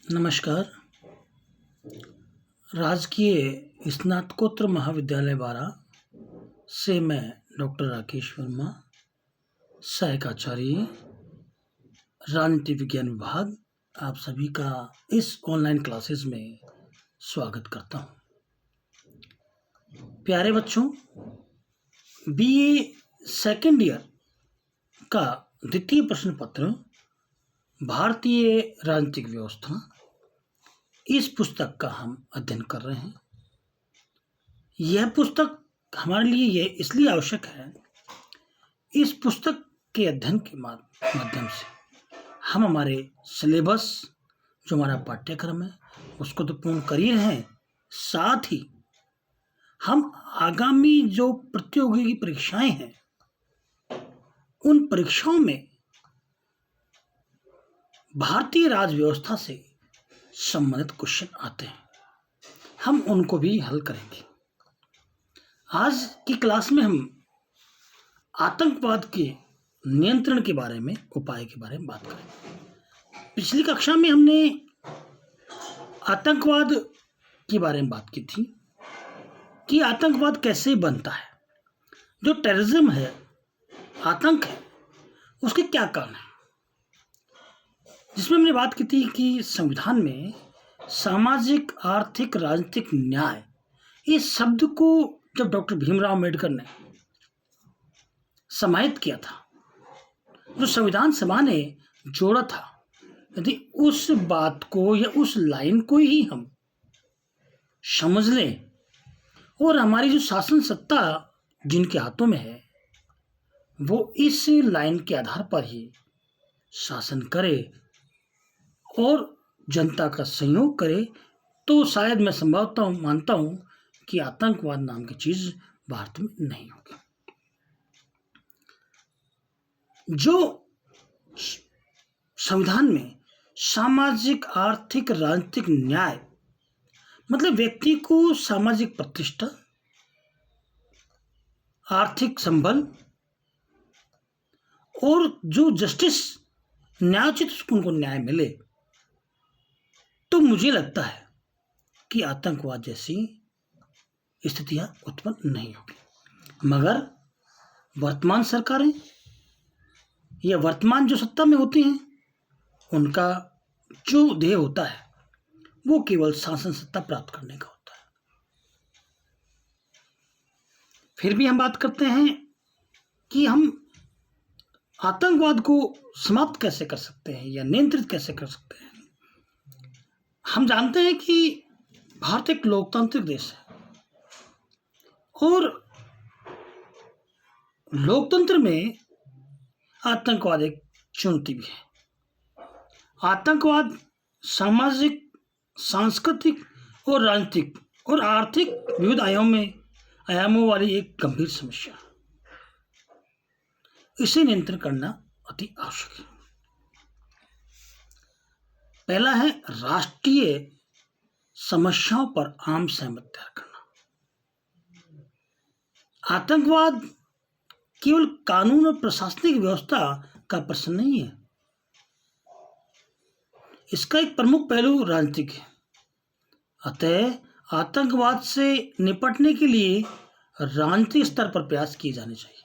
नमस्कार। राजकीय स्नातकोत्तर महाविद्यालय बारा से मैं डॉक्टर राकेश वर्मा, सहायक आचार्य, राजनीति विज्ञान विभाग, आप सभी का इस ऑनलाइन क्लासेस में स्वागत करता हूँ। प्यारे बच्चों, बीए सेकेंड ईयर का द्वितीय प्रश्न पत्र भारतीय राजनीतिक व्यवस्था, इस पुस्तक का हम अध्ययन कर रहे हैं। यह पुस्तक हमारे लिए यह इसलिए आवश्यक है, इस पुस्तक के अध्ययन के माध्यम से हम हमारे सिलेबस, जो हमारा पाठ्यक्रम है, उसको तो पूर्ण कर ही रहे हैं, साथ ही हम आगामी जो प्रतियोगी परीक्षाएं हैं, उन परीक्षाओं में भारतीय राज व्यवस्था से संबंधित क्वेश्चन आते हैं, हम उनको भी हल करेंगे। आज की क्लास में हम आतंकवाद के नियंत्रण के बारे में, उपाय के बारे में बात करेंगे। पिछली कक्षा में हमने आतंकवाद के बारे में बात की थी कि आतंकवाद कैसे बनता है, जो टेररिज्म है, आतंक है, उसके क्या कारण है। जिसमें हमने बात की थी कि संविधान में सामाजिक, आर्थिक, राजनीतिक न्याय, इस शब्द को जब डॉक्टर भीमराव अम्बेडकर ने समाहित किया था, जो संविधान सभा ने जोड़ा था, यदि उस बात को या उस लाइन को ही हम समझ लें और हमारी जो शासन सत्ता जिनके हाथों में है, वो इस लाइन के आधार पर ही शासन करे और जनता का सहयोग करे, तो शायद मैं संभवतः मानता हूं कि आतंकवाद नाम की चीज भारत में नहीं होगी। जो संविधान में सामाजिक, आर्थिक, राजनीतिक न्याय, मतलब व्यक्ति को सामाजिक प्रतिष्ठा, आर्थिक संबल और जो जस्टिस, न्यायोचित उनको न्याय मिले, तो मुझे लगता है कि आतंकवाद जैसी स्थितियां उत्पन्न नहीं होगी। मगर वर्तमान सरकारें या वर्तमान जो सत्ता में होती हैं, उनका जो ध्येय होता है वो केवल शासन सत्ता प्राप्त करने का होता है। फिर भी हम बात करते हैं कि हम आतंकवाद को समाप्त कैसे कर सकते हैं या नियंत्रित कैसे कर सकते हैं। हम जानते हैं कि भारत एक लोकतांत्रिक देश है और लोकतंत्र में आतंकवाद एक चुनौती भी है। आतंकवाद सामाजिक, सांस्कृतिक और राजनीतिक और आर्थिक विविध आयामों वाली एक गंभीर समस्या है। इसे नियंत्रण करना अति आवश्यक है। पहला है राष्ट्रीय समस्याओं पर आम सहमति तैयार करना। आतंकवाद केवल कानून और प्रशासनिक व्यवस्था का प्रश्न नहीं है, इसका एक प्रमुख पहलू राजनीतिक है। अतः आतंकवाद से निपटने के लिए राजनीतिक स्तर पर प्रयास किए जाने चाहिए।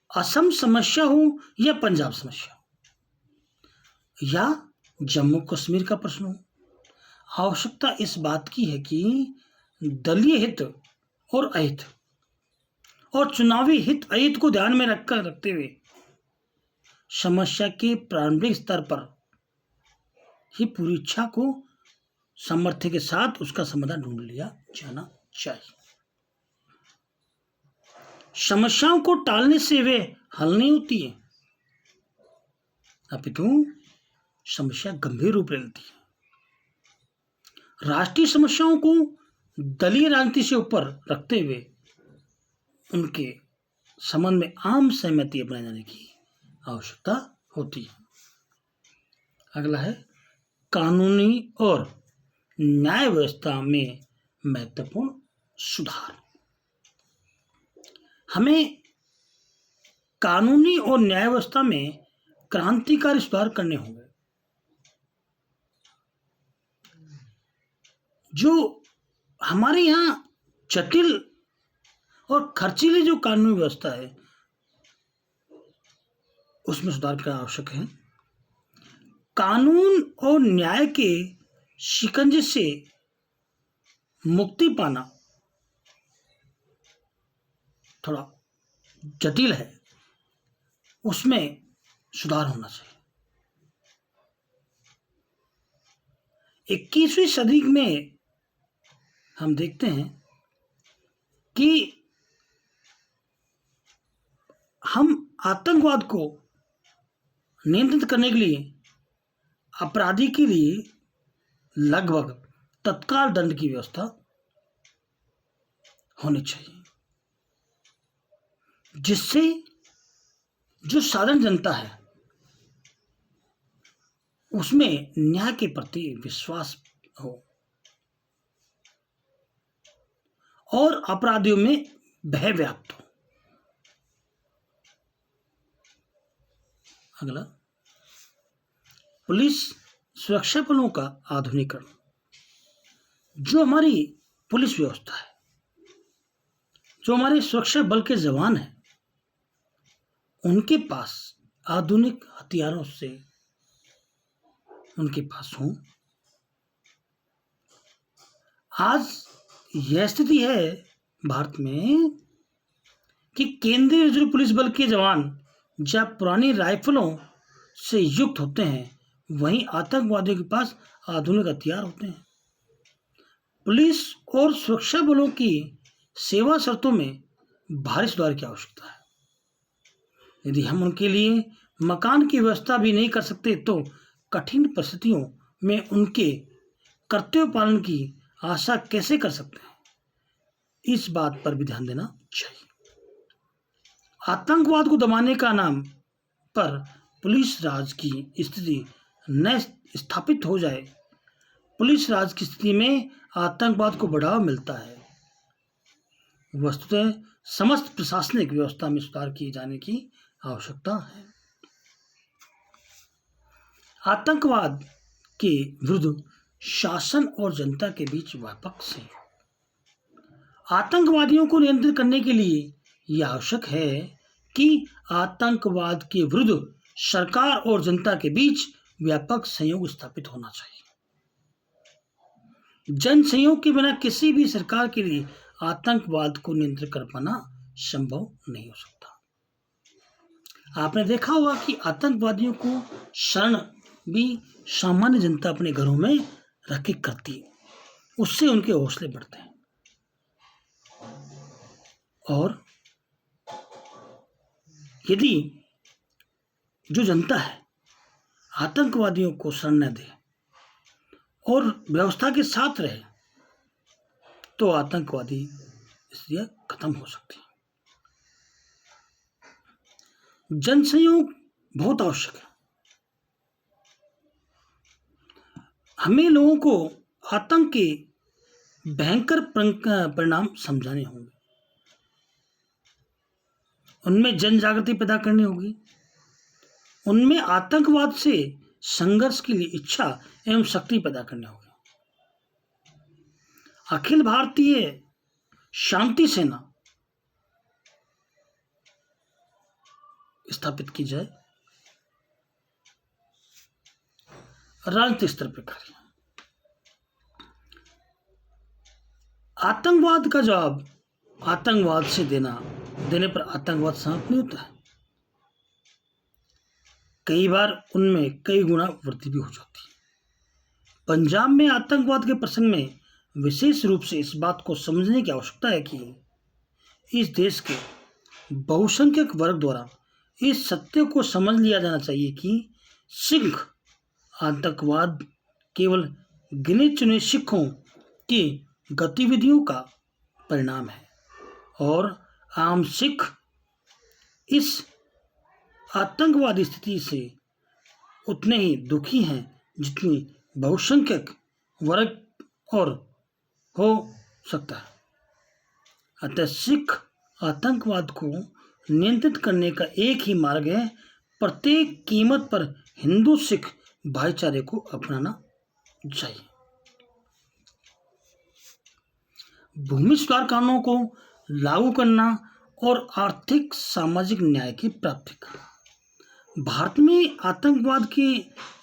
असम समस्या हो या पंजाब समस्या हो या जम्मू कश्मीर का प्रश्न हो, आवश्यकता इस बात की है कि दलीय हित और अहित और चुनावी हित अहित को ध्यान में रखते हुए समस्या के प्रारंभिक स्तर पर ही पूरी इच्छा को सामर्थ्य के साथ उसका समाधान ढूंढ लिया जाना चाहिए। समस्याओं को टालने से वे हल नहीं होती है, अपितु समस्या गंभीर रूप ले लेती है। राष्ट्रीय समस्याओं को दलीय राजनीति से ऊपर रखते हुए उनके संबंध में आम सहमति अपनाए जाने की आवश्यकता होती है। अगला है कानूनी और न्याय व्यवस्था में महत्वपूर्ण सुधार। हमें कानूनी और न्याय व्यवस्था में क्रांतिकारी सुधार करने होंगे। जो हमारे यहाँ जटिल और खर्चीली जो कानूनी व्यवस्था है उसमें सुधार करना आवश्यक है। कानून और न्याय के शिकंजे से मुक्ति पाना थोड़ा जटिल है, उसमें सुधार होना चाहिए। 21वीं सदी में हम देखते हैं कि हम आतंकवाद को नियंत्रित करने के लिए अपराधी के लिए लगभग तत्काल दंड की व्यवस्था होनी चाहिए, जिससे जो साधारण जनता है उसमें न्याय के प्रति विश्वास हो और अपराधियों में भय व्याप्त हो। अगला, पुलिस सुरक्षा बलों का आधुनिकरण। जो हमारी पुलिस व्यवस्था है, जो हमारे सुरक्षा बल के जवान हैं, उनके पास आधुनिक हथियारों से उनके पास हों। आज यह स्थिति है भारत में कि केंद्रीय रिजर्व पुलिस बल के जवान जब पुरानी राइफलों से युक्त होते हैं, वहीं आतंकवादियों के पास आधुनिक हथियार होते हैं। पुलिस और सुरक्षा बलों की सेवा शर्तों में भारी सुधार की आवश्यकता है। यदि हम उनके लिए मकान की व्यवस्था भी नहीं कर सकते तो कठिन परिस्थितियों में उनके कर्तव्य पालन की आशा कैसे कर सकते हैं, इस बात पर भी ध्यान देना चाहिए। आतंकवाद को दबाने का नाम पर पुलिस राज की स्थिति न स्थापित हो जाए। पुलिस राज की स्थिति में आतंकवाद को बढ़ावा मिलता है। वस्तुतः समस्त प्रशासनिक व्यवस्था में सुधार किए जाने की आवश्यकता है। आतंकवाद के विरुद्ध शासन और जनता के बीच व्यापक सहयोग। आतंकवादियों को नियंत्रित करने के लिए यह आवश्यक है कि आतंकवाद के विरुद्ध सरकार और जनता के बीच व्यापक सहयोग स्थापित होना चाहिए। जन सहयोग के बिना किसी भी सरकार के लिए आतंकवाद को नियंत्रित कर पाना संभव नहीं हो सकता। आपने देखा होगा कि आतंकवादियों को शरण भी सामान्य जनता अपने घरों में रख के करती है, उससे उनके हौसले बढ़ते हैं। और यदि जो जनता है आतंकवादियों को शरण न दे और व्यवस्था के साथ रहे तो आतंकवादी स्थितियां खत्म हो सकती हैं। जन सहयोग बहुत आवश्यक है। हमें लोगों को आतंक के भयंकर परिणाम समझाने होंगे, उनमें जन जागृति पैदा करनी होगी, उनमें आतंकवाद से संघर्ष के लिए इच्छा एवं शक्ति पैदा करनी होगी। अखिल भारतीय शांति सेना स्थापित की जाए। राजनीतिक स्तर पर कार्य। आतंकवाद का जवाब आतंकवाद से देने पर आतंकवाद समाप्त नहीं होता है। कई बार उनमें कई गुना वृद्धि भी हो जाती है। पंजाब में आतंकवाद के प्रसंग में विशेष रूप से इस बात को समझने की आवश्यकता है कि इस देश के बहुसंख्यक वर्ग द्वारा इस सत्य को समझ लिया जाना चाहिए कि सिख आतंकवाद केवल गिने चुने सिखों की गतिविधियों का परिणाम है और आम सिख इस आतंकवादी स्थिति से उतने ही दुखी हैं जितनी बहुसंख्यक वर्ग और हो सकता है। अतः सिख आतंकवाद को नियंत्रित करने का एक ही मार्ग है, प्रत्येक कीमत पर हिंदू सिख भाईचारे को अपनाना चाहिए। भूमि सुधार कानूनों को लागू करना और आर्थिक सामाजिक न्याय की प्राप्ति करना। भारत में आतंकवाद के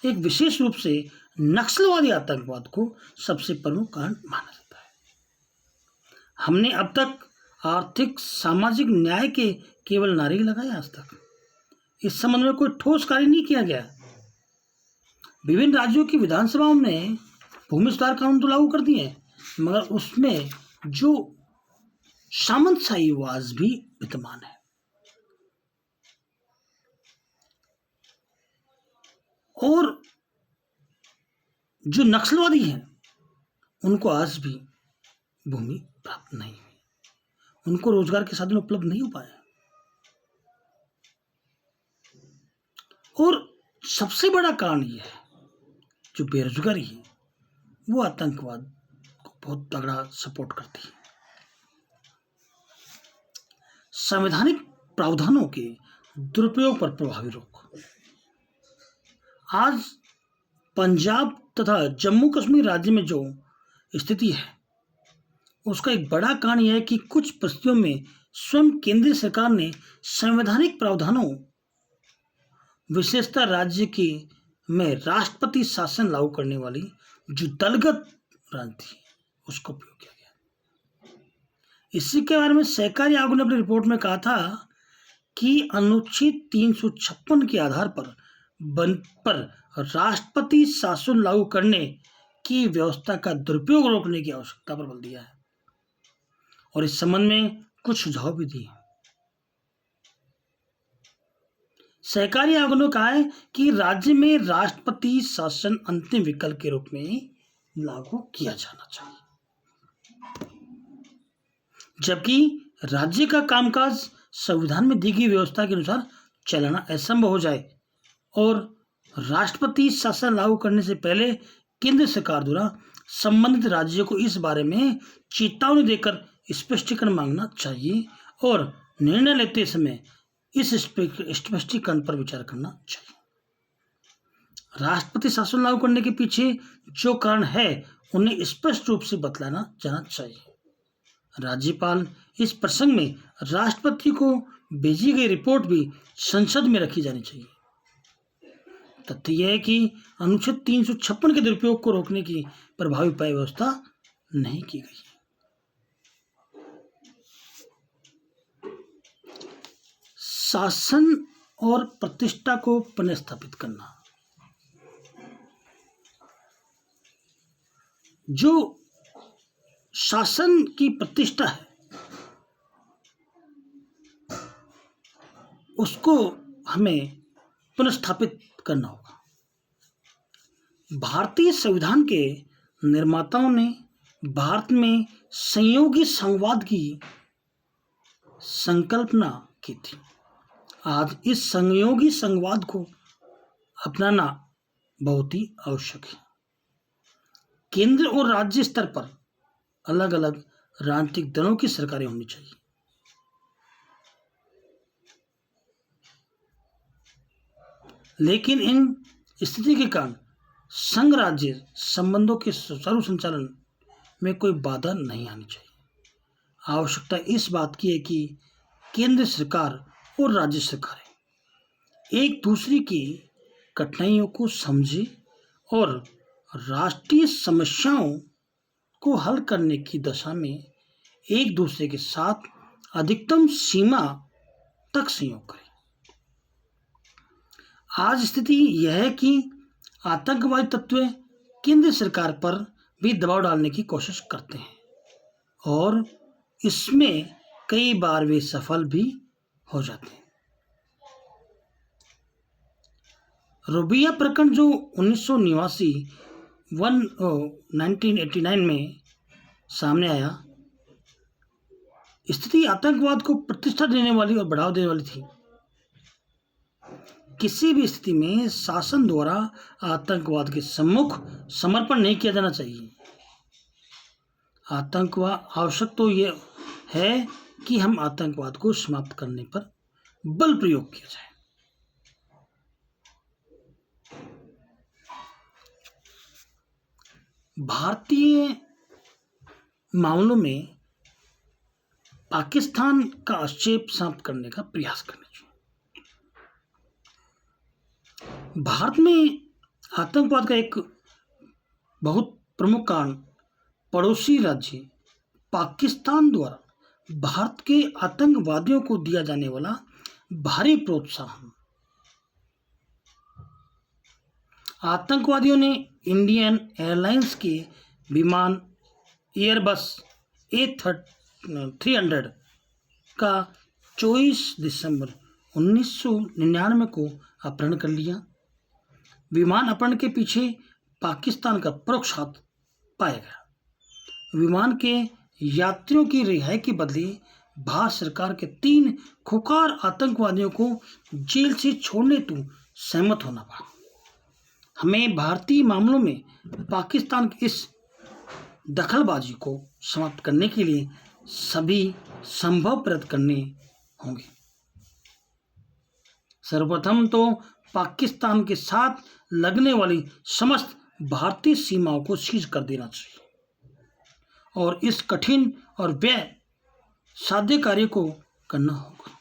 एक विशेष रूप से नक्सलवादी आतंकवाद को सबसे प्रमुख कारण माना जाता है। हमने अब तक आर्थिक सामाजिक न्याय के केवल नारे ही लगाए, आज तक इस संबंध में कोई ठोस कार्य नहीं किया गया। विभिन्न राज्यों की विधानसभाओं में भूमि सुधार कानून तो लागू कर दिए हैं, मगर उसमें जो सामंतशाहीवाद भी विद्यमान है और जो नक्सलवादी हैं उनको आज भी भूमि प्राप्त नहीं हुई, उनको रोजगार के साधन उपलब्ध नहीं हो पाए। और सबसे बड़ा कारण यह है जो बेरोजगारी है वो आतंकवाद को बहुत तगड़ा सपोर्ट करती है। संवैधानिक प्रावधानों के दुरुपयोग पर प्रभावी रोक। आज पंजाब तथा जम्मू कश्मीर राज्य में जो स्थिति है उसका एक बड़ा कारण यह है कि कुछ परिस्थितियों में स्वयं केंद्रीय सरकार ने संवैधानिक प्रावधानों, विशेषता राज्य की में राष्ट्रपति शासन लागू करने वाली जो दलगत राजनीति उसको उपयोग किया गया। इसी के बारे में सहकारी आयोग ने अपनी रिपोर्ट में कहा था कि अनुच्छेद 356 के आधार पर राष्ट्रपति शासन लागू करने की व्यवस्था का दुरुपयोग रोकने की आवश्यकता पर बल दिया है और इस संबंध में कुछ सुझाव भी दिए। सहकारी आयोग ने कहा है कि राज्य में राष्ट्रपति शासन अंतिम विकल्प के रूप में लागू किया जाना चाहिए, जबकि राज्य का कामकाज संविधान में दी गई व्यवस्था के अनुसार चलाना असंभव हो जाए और राष्ट्रपति शासन लागू करने से पहले केंद्र सरकार द्वारा संबंधित राज्यों को इस बारे में चेतावनी देकर स्पष्टीकरण मांगना चाहिए और निर्णय लेते समय इस स्पष्टीकरण पर विचार करना चाहिए। राष्ट्रपति शासन लागू करने के पीछे जो कारण है उन्हें स्पष्ट रूप से बतलाना जाना चाहिए। राज्यपाल इस प्रसंग में राष्ट्रपति को भेजी गई रिपोर्ट भी संसद में रखी जानी चाहिए। तथ्य यह है कि अनुच्छेद 356 के दुरुपयोग को रोकने की प्रभावी उपाय व्यवस्था नहीं की गई। शासन और प्रतिष्ठा को पुनर्स्थापित करना। जो शासन की प्रतिष्ठा है उसको हमें पुनर्स्थापित करना होगा। भारतीय संविधान के निर्माताओं ने भारत में संयोगी संघवाद की संकल्पना की थी। आज इस संयोगी संघवाद को अपनाना बहुत ही आवश्यक है। केंद्र और राज्य स्तर पर अलग अलग राजनीतिक दलों की सरकारें होनी चाहिए। लेकिन इन स्थिति के कारण संघ राज्य संबंधों के सुचारू संचालन में कोई बाधा नहीं आनी चाहिए। आवश्यकता इस बात की है कि केंद्र सरकार और राज्य सरकारें एक दूसरे की कठिनाइयों को समझे और राष्ट्रीय समस्याओं को हल करने की दिशा में एक दूसरे के साथ अधिकतम सीमा तक सहयोग करें। आज स्थिति यह है कि आतंकवादी तत्व केंद्र सरकार पर भी दबाव डालने की कोशिश करते हैं और इसमें कई बार वे सफल भी हो जाते हैं। रोबिया प्रकरण जो 1989 में सामने आया, स्थिति आतंकवाद को प्रतिष्ठा देने वाली और बढ़ावा देने वाली थी। किसी भी स्थिति में शासन द्वारा आतंकवाद के सम्मुख समर्पण नहीं किया जाना चाहिए। आतंकवाद आवश्यक तो यह है कि हम आतंकवाद को समाप्त करने पर बल प्रयोग किया जाए। भारतीय मामलों में पाकिस्तान का आक्षेप समाप्त करने का प्रयास करना चाहिए। भारत में आतंकवाद का एक बहुत प्रमुख कारण पड़ोसी राज्य पाकिस्तान द्वारा भारत के आतंकवादियों को दिया जाने वाला भारी प्रोत्साहन। आतंकवादियों ने इंडियन एयरलाइंस के विमान एयरबस A300 का 24 दिसंबर 1999 को अपहरण कर लिया। विमान अपहरण के पीछे पाकिस्तान का परोक्ष हाथ पाया गया। विमान के यात्रियों की रिहाई के बदले भारत सरकार के 3 खुखार आतंकवादियों को जेल से छोड़ने हेतु सहमत होना पड़ा। हमें भारतीय मामलों में पाकिस्तान की इस दखलबाजी को समाप्त करने के लिए सभी संभव प्रयत्न करने होंगे। सर्वप्रथम तो पाकिस्तान के साथ लगने वाली समस्त भारतीय सीमाओं को सीज कर देना चाहिए और इस कठिन और व्यय साध्य कार्य को करना होगा।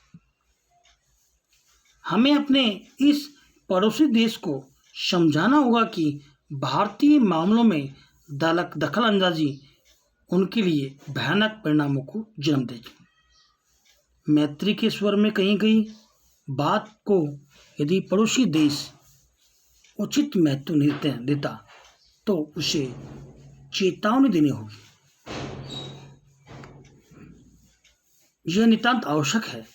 हमें अपने इस पड़ोसी देश को समझाना होगा कि भारतीय मामलों में दखल अंदाजी उनके लिए भयानक परिणामों को जन्म देगी। मैत्री के स्वर में कही गई बात को यदि पड़ोसी देश उचित महत्व नहीं देता तो उसे चेतावनी देनी होगी। यह नितांत आवश्यक है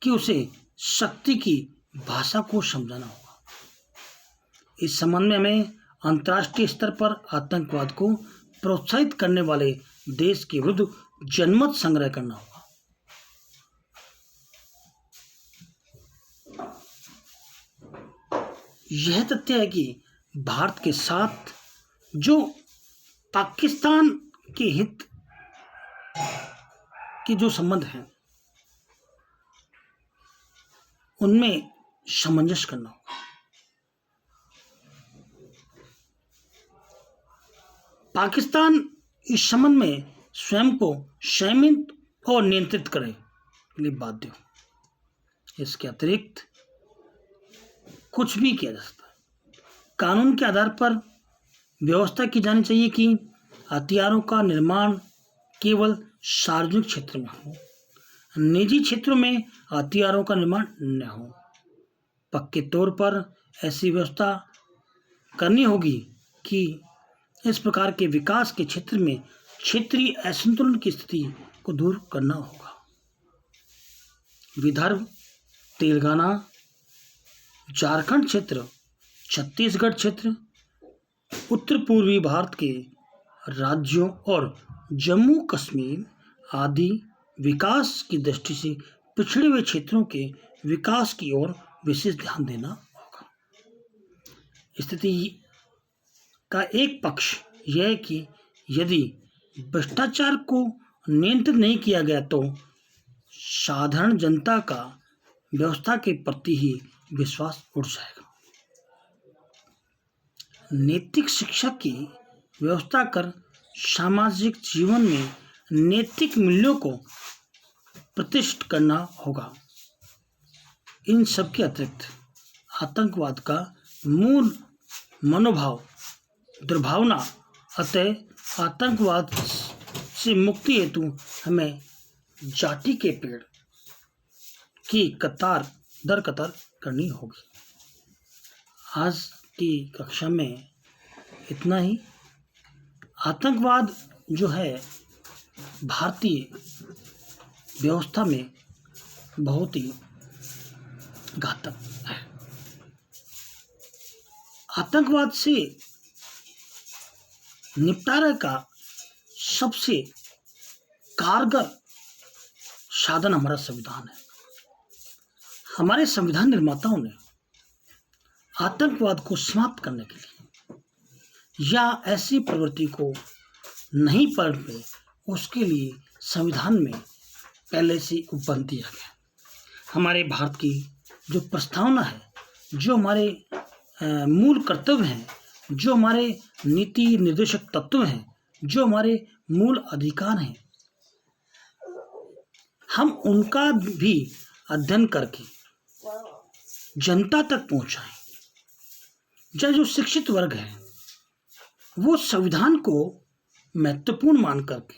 कि उसे शक्ति की भाषा को समझाना होगा। इस संबंध में हमें अंतर्राष्ट्रीय स्तर पर आतंकवाद को प्रोत्साहित करने वाले देश के विरुद्ध जनमत संग्रह करना होगा। यह तथ्य है कि भारत के साथ जो पाकिस्तान के हित के जो संबंध हैं उनमें सामंजस्य करना होगा। पाकिस्तान इस संबंध में स्वयं को संयमित और नियंत्रित करे के लिए बाध्य हो। इसके अतिरिक्त कुछ भी किया जा सकता है। कानून के आधार पर व्यवस्था की जानी चाहिए कि हथियारों का निर्माण केवल सार्वजनिक क्षेत्र में हो, निजी क्षेत्रों में हथियारों का निर्माण न हो। पक्के तौर पर ऐसी व्यवस्था करनी होगी कि इस प्रकार के विकास के क्षेत्र में क्षेत्रीय असंतुलन की स्थिति को दूर करना होगा। विदर्भ, तेलंगाना, झारखंड क्षेत्र, छत्तीसगढ़ क्षेत्र, उत्तर पूर्वी भारत के राज्यों और जम्मू कश्मीर आदि विकास की दृष्टि से पिछड़े हुए क्षेत्रों के विकास की ओर विशेष ध्यान देना होगा। स्थिति का एक पक्ष यह है कि यदि भ्रष्टाचार को नियंत्रित नहीं किया गया तो साधारण जनता का व्यवस्था के प्रति ही विश्वास उठ जाएगा। नैतिक शिक्षा की व्यवस्था कर सामाजिक जीवन में नैतिक मूल्यों को प्रतिष्ठित करना होगा। इन सब के अतिरिक्त आतंकवाद का मूल मनोभाव दुर्भावना, अतः आतंकवाद से मुक्ति हेतु हमें जाति के पेड़ की कतार दर कतार करनी होगी। आज की कक्षा में इतना ही। आतंकवाद जो है भारतीय व्यवस्था में बहुत ही घातक है। आतंकवाद से निपटारा का सबसे कारगर साधन हमारा संविधान है। हमारे संविधान निर्माताओं ने आतंकवाद को समाप्त करने के लिए या ऐसी प्रवृत्ति को नहीं पनपे उसके लिए संविधान में पहले से उपबंध दिया गया। हमारे भारत की जो प्रस्तावना है, जो हमारे मूल कर्तव्य हैं, जो हमारे नीति निर्देशक तत्व हैं, जो हमारे मूल अधिकार हैं, हम उनका भी अध्ययन करके जनता तक पहुंचाएं। जो शिक्षित वर्ग है वो संविधान को महत्वपूर्ण मान करके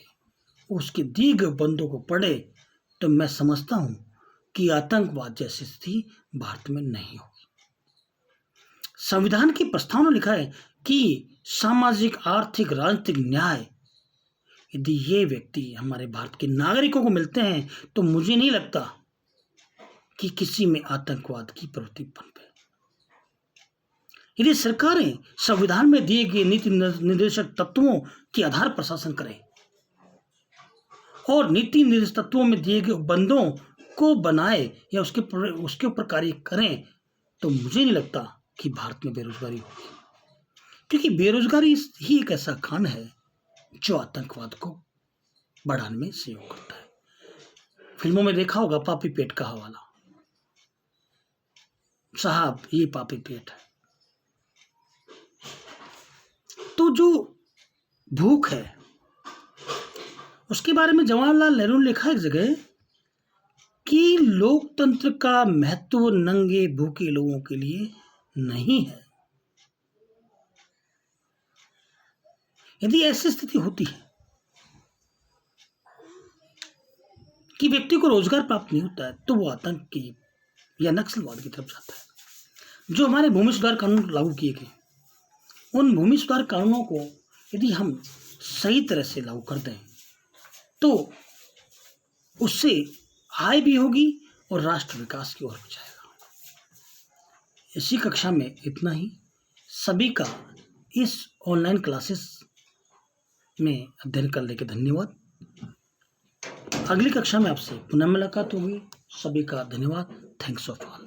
उसके दिए गए बंदों को पढ़े, तो मैं समझता हूं कि आतंकवाद जैसी स्थिति भारत में नहीं होगी। संविधान की प्रस्तावना में लिखा है कि सामाजिक, आर्थिक, राजनीतिक न्याय यदि ये व्यक्ति हमारे भारत के नागरिकों को मिलते हैं तो मुझे नहीं लगता कि किसी में आतंकवाद की प्रवृत्ति पनपे। यदि सरकारें संविधान में दिए गए नीति निर्देशक तत्वों के आधार पर शासन करें और नीति निर्देशक तत्वों में दिए गए बंदों को बनाए या उसके ऊपर कार्य करें, तो मुझे नहीं लगता कि भारत में बेरोजगारी होगी, क्योंकि बेरोजगारी ही एक ऐसा खान है जो आतंकवाद को बढ़ाने में सहयोग करता है। फिल्मों में देखा होगा पापी पेट का हवाला, साहब ये पापी पेट है। तो जो भूख है उसके बारे में जवाहरलाल नेहरू ने लिखा एक जगह कि लोकतंत्र का महत्व नंगे भूखे लोगों के लिए नहीं है। यदि ऐसी स्थिति होती है कि व्यक्ति को रोजगार प्राप्त नहीं होता है तो वो आतंक की या नक्सलवाद की तरफ जाता है। जो हमारे भूमि सुधार कानून लागू किए गए, उन भूमि सुधार कानूनों को यदि हम सही तरह से लागू कर दें तो उससे आय भी होगी और राष्ट्र विकास की ओर भी जाएगा। इसी कक्षा में इतना ही। सभी का इस ऑनलाइन क्लासेस में अध्ययन करने के धन्यवाद। अगली कक्षा में आपसे पुनः मुलाकात होगी। सभी का धन्यवाद। Thanks of all.